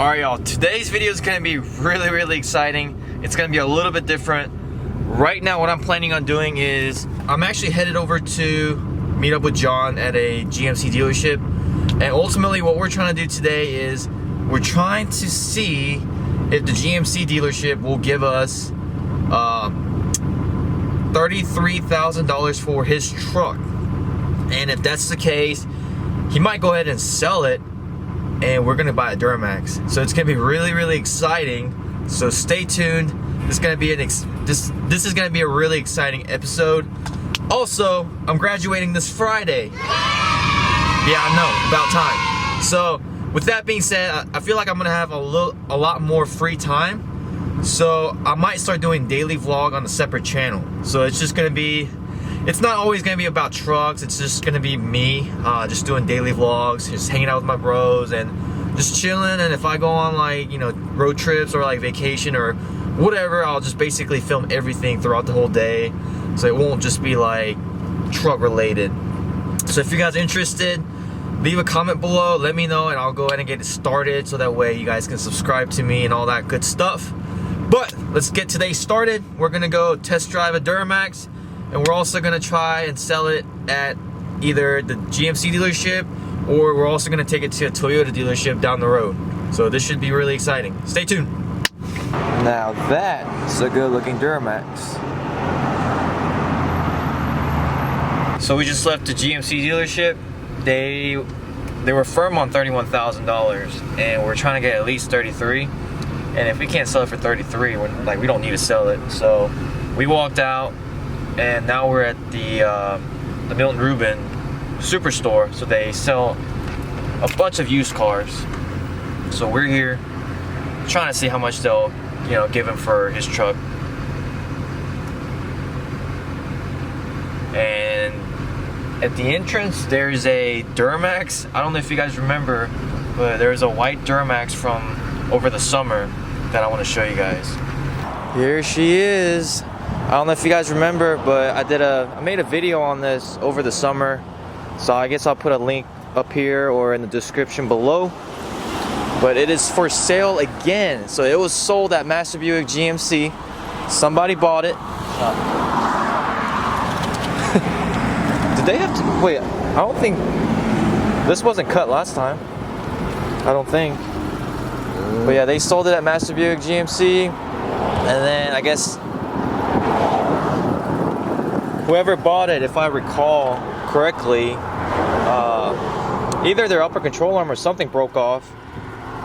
Alright y'all, today's video is going to be really exciting. It's going to be a little bit different. Right now what I'm planning on doing is I'm actually headed over to meet up with John at a GMC dealership, and ultimately what we're trying to do today is we're trying to see if the GMC dealership will give us $33,000 for his truck. And if that's the case, he might go ahead and sell it and we're gonna buy a Duramax. So it's gonna be really exciting. So stay tuned. This is gonna be this is gonna be a really exciting episode. Also, I'm graduating this Friday. Yeah, I know, about time. So with that being said, I feel like I'm gonna have a lot more free time. So I might start doing daily vlog on a separate channel. So it's just gonna be, it's not always gonna be about trucks. It's just gonna be me, just doing daily vlogs, just hanging out with my bros and just chilling. And if I go on like, you know, road trips or like vacation or whatever, I'll just basically film everything throughout the whole day. So it won't just be like truck related. So if you guys are interested, leave a comment below, let me know, and I'll go ahead and get it started so that way you guys can subscribe to me and all that good stuff. But let's get today started. We're gonna go test drive a Duramax, and we're also gonna try and sell it at either the GMC dealership, or we're also gonna take it to a Toyota dealership down the road. So this should be really exciting. Stay tuned. Now that's a good looking Duramax. So we just left the GMC dealership. They were firm on $31,000, and we're trying to get at least 33. And if we can't sell it for 33, we don't need to sell it. So we walked out, and now we're at the Milton Ruben Super Store. So they sell a bunch of used cars. So we're here trying to see how much they'll, you know, give him for his truck. And at the entrance, there's a Duramax. I don't know if you guys remember, but there's a white Duramax from over the summer that I want to show you guys. Here she is. I don't know if you guys remember, but I made a video on this over the summer. So I guess I'll put a link up here or in the description below. But it is for sale again. So it was sold at Master Buick GMC. Somebody bought it. Did they have to, wait, I don't think, this wasn't cut last time. I don't think. But yeah, they sold it at Master Buick GMC. And then I guess whoever bought it, if I recall correctly, either their upper control arm or something broke off.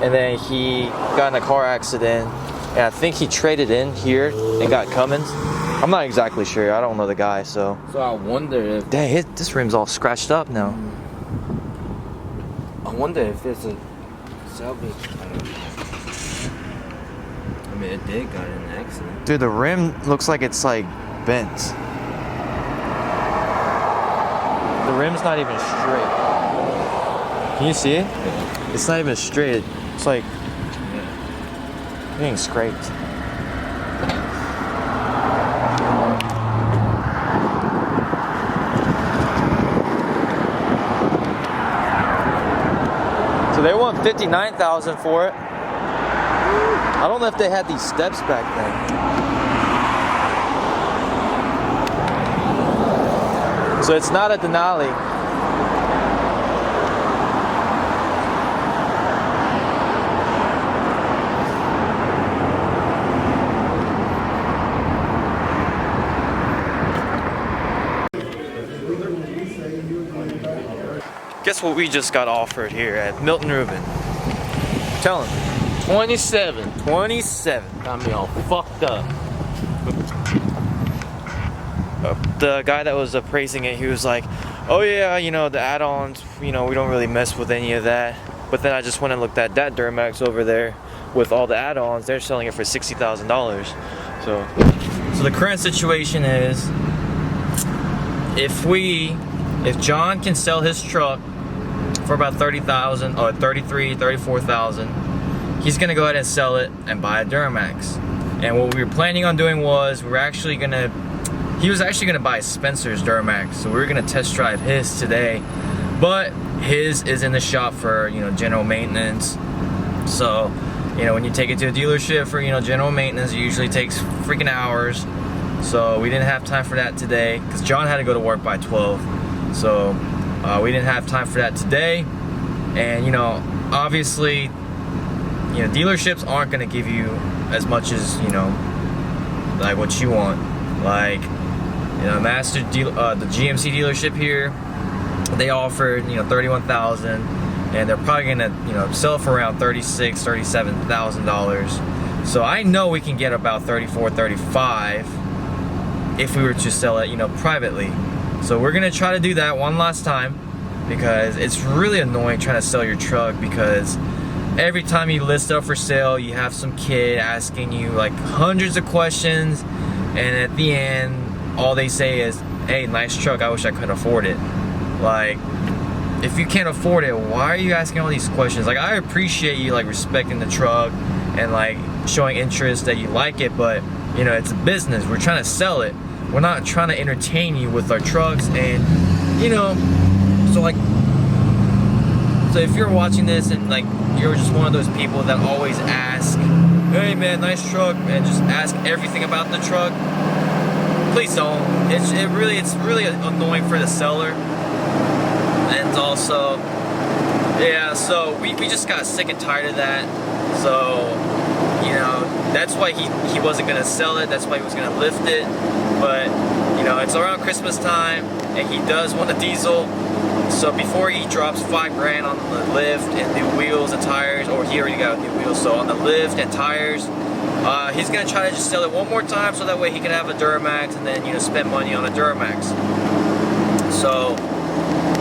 And then he got in a car accident. And I think he traded in here and got Cummins. I'm not exactly sure. I don't know the guy, so. So I wonder if. Dang, this rim's all scratched up now. I wonder if it's a salvage. I mean, it did got in an accident. Dude, the rim looks like it's like bent. The rim's not even straight. Can you see it? Yeah. It's not even straight. It's like getting scraped. So they want $59,000 for it. I don't know if they had these steps back then. So it's not a Denali. Guess what we just got offered here at Milton Ruben? Tell him. 27. 27. Got me all fucked up. The guy that was appraising it, he was like, oh yeah, you know, the add-ons, you know, we don't really mess with any of that. But then I just went and looked at that Duramax over there with all the add-ons. They're selling it for $60,000. So the current situation is, if John can sell his truck for about $30,000 or $34,000, he's gonna go ahead and sell it and buy a Duramax. And what we were planning on doing was he was actually gonna buy Spencer's Duramax, so we were gonna test drive his today, but his is in the shop for, you know, general maintenance. So, you know, when you take it to a dealership for, you know, general maintenance, it usually takes freaking hours. So we didn't have time for that today because John had to go to work by 12. So we didn't have time for that today. And, you know, obviously, you know, dealerships aren't going to give you as much as, you know, like what you want. Like, you know, the GMC dealership here, they offered, you know, $31,000, and they're probably gonna, you know, sell it for around $36,000, $37,000. So I know we can get about $34,000, $35,000 if we were to sell it, you know, privately. So we're gonna try to do that one last time, because it's really annoying trying to sell your truck, because every time you list it up for sale, you have some kid asking you like hundreds of questions, and at the end, all they say is, hey, nice truck, I wish I could afford it. Like, if you can't afford it, why are you asking all these questions? Like, I appreciate you like respecting the truck and like showing interest that you like it, but you know, it's a business. We're trying to sell it. We're not trying to entertain you with our trucks. And you know, so if you're watching this and like you're just one of those people that always ask, hey man, nice truck, and just ask everything about the truck, please don't. It's really annoying for the seller. And also, yeah, so we just got sick and tired of that. So, you know, that's why he wasn't gonna sell it, that's why he was gonna lift it. But, you know, it's around Christmas time and he does want a diesel. So before he drops $5,000 on the lift and new wheels and tires, or he already got new wheels, so on the lift and tires, he's gonna try to just sell it one more time so that way he can have a Duramax and then, you know, spend money on a Duramax. So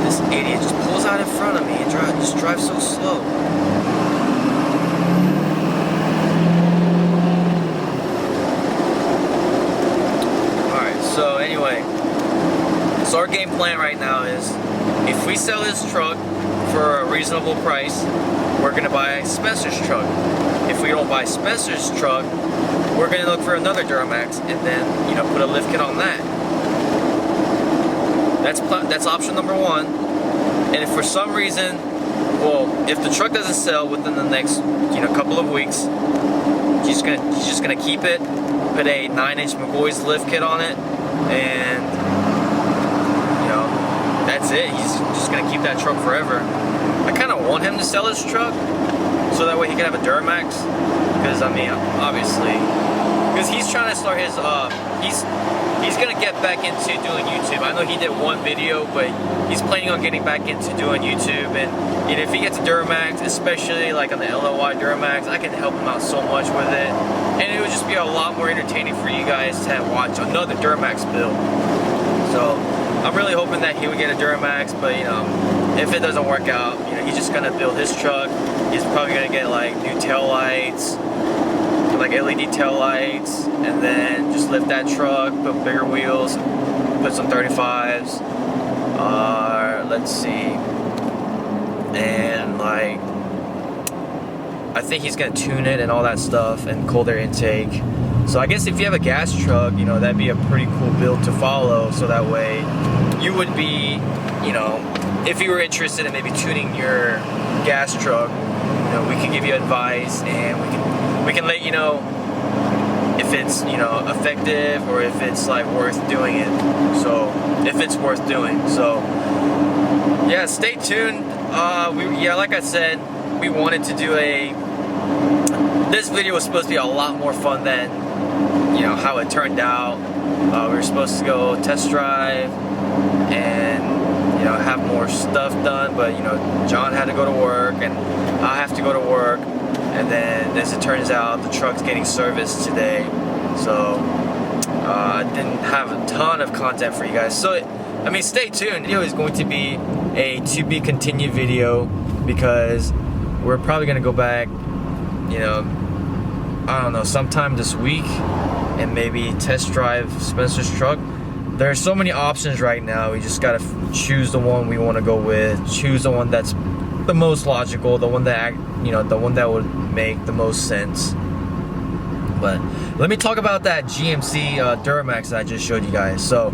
this idiot just pulls out in front of me and just drives so slow. Alright, so anyway, so our game plan right now is, if we sell this truck for a reasonable price, we're gonna buy Spencer's truck. If we don't buy Spencer's truck, we're gonna look for another Duramax and then, you know, put a lift kit on that. That's option number one. And if for some reason, well, if the truck doesn't sell within the next, you know, couple of weeks, he's just gonna keep it, put a 9-inch McGaughys Lift kit on it, and you know, that's it. He's just gonna keep that truck forever. I kind of want him to sell his truck so that way he can have a Duramax, because I mean, obviously, because he's trying to start his he's gonna get back into doing YouTube. I know he did one video, but he's planning on getting back into doing YouTube. And you know, if he gets a Duramax, especially like on the LLY Duramax, I can help him out so much with it, and it would just be a lot more entertaining for you guys to watch another Duramax build. So I'm really hoping that he would get a Duramax, but you know, if it doesn't work out, you know, he's just gonna build his truck. He's probably gonna get like new tail lights, like LED tail lights, and then just lift that truck, put bigger wheels, put some 35s, let's see, and like, I think he's gonna tune it and all that stuff, and cold air intake. So I guess if you have a gas truck, you know, that'd be a pretty cool build to follow, so that way you would be, you know, if you were interested in maybe tuning your gas truck, you know, we can give you advice, and we can let you know if it's, you know, effective or if it's like worth doing it. So if it's worth doing. So yeah, stay tuned. Like I said, we wanted to do this video was supposed to be a lot more fun than, you know, how it turned out. We were supposed to go test drive and, you know, have more stuff done, but you know, John had to go to work and I have to go to work. And then, as it turns out, the truck's getting serviced today, so I didn't have a ton of content for you guys. So, I mean, stay tuned. The video is going to be a to be continued video, because we're probably going to go back, you know, I don't know, sometime this week and maybe test drive Spencer's truck. There are so many options right now. We just got to choose the one we want to go with, choose the one that's the most logical, the one that, you know, the one that would make the most sense. But let me talk about that GMC Duramax that I just showed you guys. So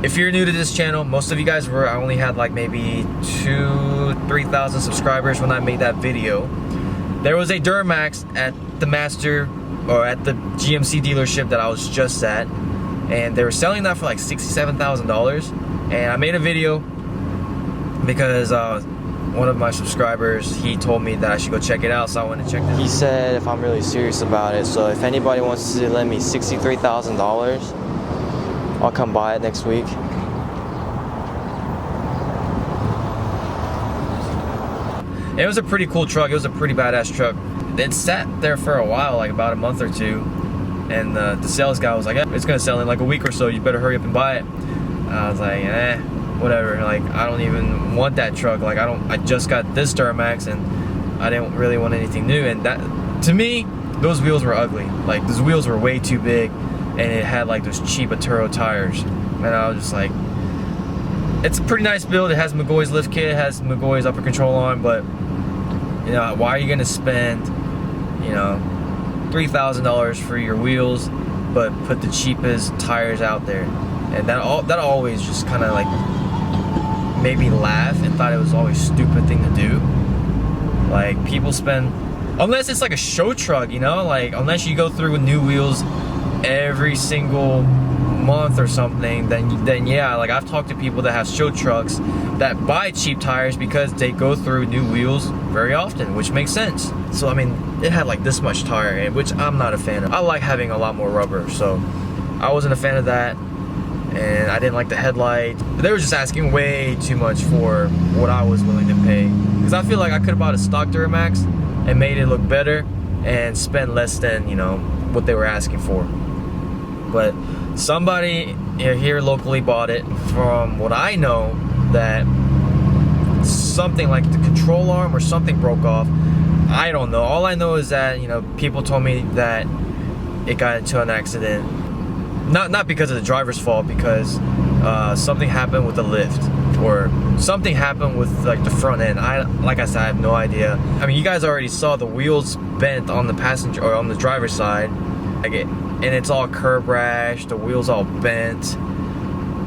if you're new to this channel, most of you guys were, I only had like maybe 2,000 to 3,000 subscribers when I made that video. there was a Duramax at the Master, or at the GMC dealership that I was just at, and they were selling that for like $67,000. And I made a video because one of my subscribers, he told me that I should go check it out, so I went to check it out. He said if I'm really serious about it, so if anybody wants to lend me $63,000, I'll come buy it next week. It was a pretty cool truck. It was a pretty badass truck. It sat there for a while, like about a month or two, and the sales guy was like, it's gonna sell in like a week or so, you better hurry up and buy it. I was like, whatever, like I don't even want that truck. Like I just got this Duramax and I didn't really want anything new. And that, to me, those wheels were ugly. Like those wheels were way too big, and it had like those cheap Arturo tires. And I was just like, it's a pretty nice build. It has McGaughys Lift kit, it has McGaughys upper control arm, but you know, why are you gonna spend, you know, $3,000 for your wheels, but put the cheapest tires out there? And that always just kind of like made me laugh, and thought it was always a stupid thing to do. Like people spend, unless it's like a show truck, you know, like unless you go through with new wheels every single month or something, then yeah, like I've talked to people that have show trucks that buy cheap tires because they go through new wheels very often, which makes sense. So I mean, it had like this much tire, which I'm not a fan of. I like having a lot more rubber, so I wasn't a fan of that. And I didn't like the headlight. They were just asking way too much for what I was willing to pay, because I feel like I could have bought a stock Duramax and made it look better and spend less than, you know, what they were asking for. But somebody here locally bought it. From what I know, that something like the control arm or something broke off. I don't know. All I know is that, you know, people told me that it got into an accident. Not because of the driver's fault, because something happened with the lift, or something happened with like the front end. Like I said, I have no idea. I mean, you guys already saw the wheels bent on the passenger or on the driver's side, and it's all curb rash. The wheels all bent,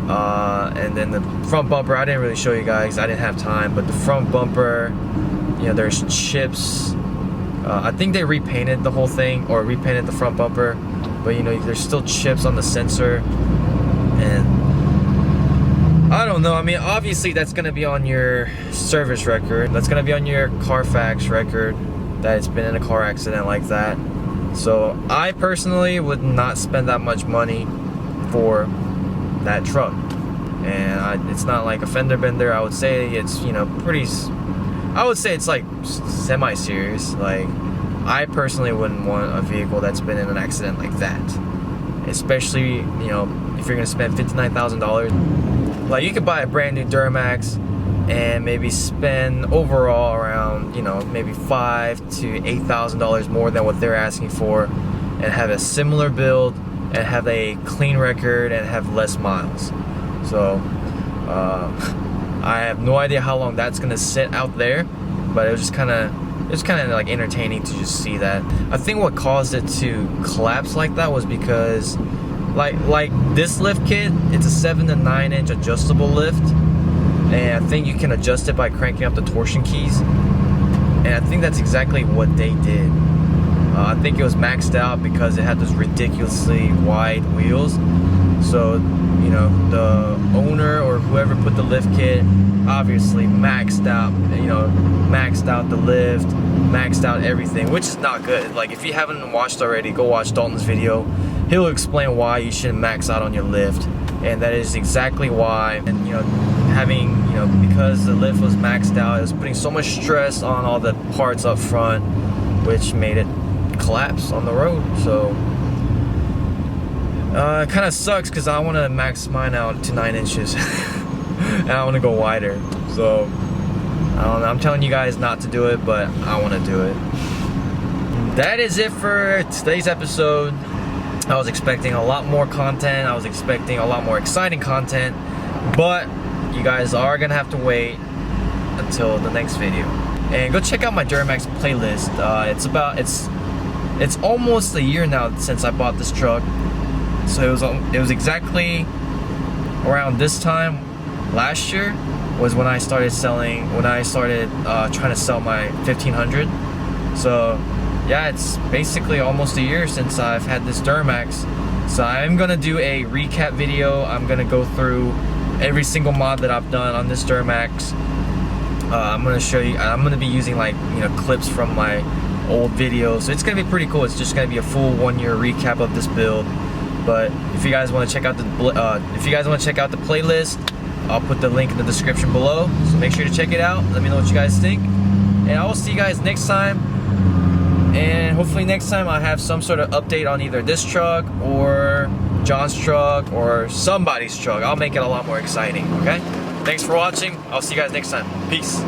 and then the front bumper. I didn't really show you guys. I didn't have time. But the front bumper, you know, there's chips. I think they repainted the whole thing, or repainted the front bumper. But you know, there's still chips on the sensor, and I don't know. I mean, obviously that's gonna be on your service record. That's gonna be on your Carfax record that it's been in a car accident like that. So I personally would not spend that much money for that truck. And it's not like a fender bender. I would say it's, you know, pretty, I would say it's like semi-serious. Like, I personally wouldn't want a vehicle that's been in an accident like that. Especially, you know, if you're gonna spend $59,000. Like, you could buy a brand new Duramax and maybe spend overall around, you know, maybe $5,000 to $8,000 more than what they're asking for, and have a similar build and have a clean record and have less miles. So I have no idea how long that's gonna sit out there, but it was just kind of like entertaining to just see that. I think what caused it to collapse like that was because like this lift kit, it's a 7 to 9 inch adjustable lift, and I think you can adjust it by cranking up the torsion keys, and I think that's exactly what they did. I think it was maxed out because it had those ridiculously wide wheels. So, you know, the owner or whoever put the lift kit obviously maxed out the lift, maxed out everything, which is not good. Like, if you haven't watched already, go watch Dalton's video. He'll explain why you shouldn't max out on your lift, and that is exactly why. And, you know, because the lift was maxed out, it was putting so much stress on all the parts up front, which made it collapse on the road. So it kind of sucks because I want to max mine out to 9 inches and I want to go wider. So I don't know, I'm telling you guys not to do it, but I want to do it. That is it for today's episode. I was expecting a lot more content. I was expecting a lot more exciting content, but you guys are gonna have to wait until the next video. And go check out my Duramax playlist. It's almost a year now since I bought this truck. So it was exactly around this time last year was when I started trying to sell my 1500. So yeah, it's basically almost a year since I've had this Duramax. So I'm gonna do a recap video. I'm gonna go through every single mod that I've done on this Duramax. I'm gonna show you, I'm gonna be using like, you know, clips from my old videos. So it's gonna be pretty cool. It's just gonna be a full 1 year recap of this build. But if you guys want to check out the playlist, I'll put the link in the description below. So make sure to check it out. Let me know what you guys think. And I will see you guys next time. And hopefully next time I'll have some sort of update on either this truck or John's truck or somebody's truck. I'll make it a lot more exciting, okay? Thanks for watching. I'll see you guys next time. Peace.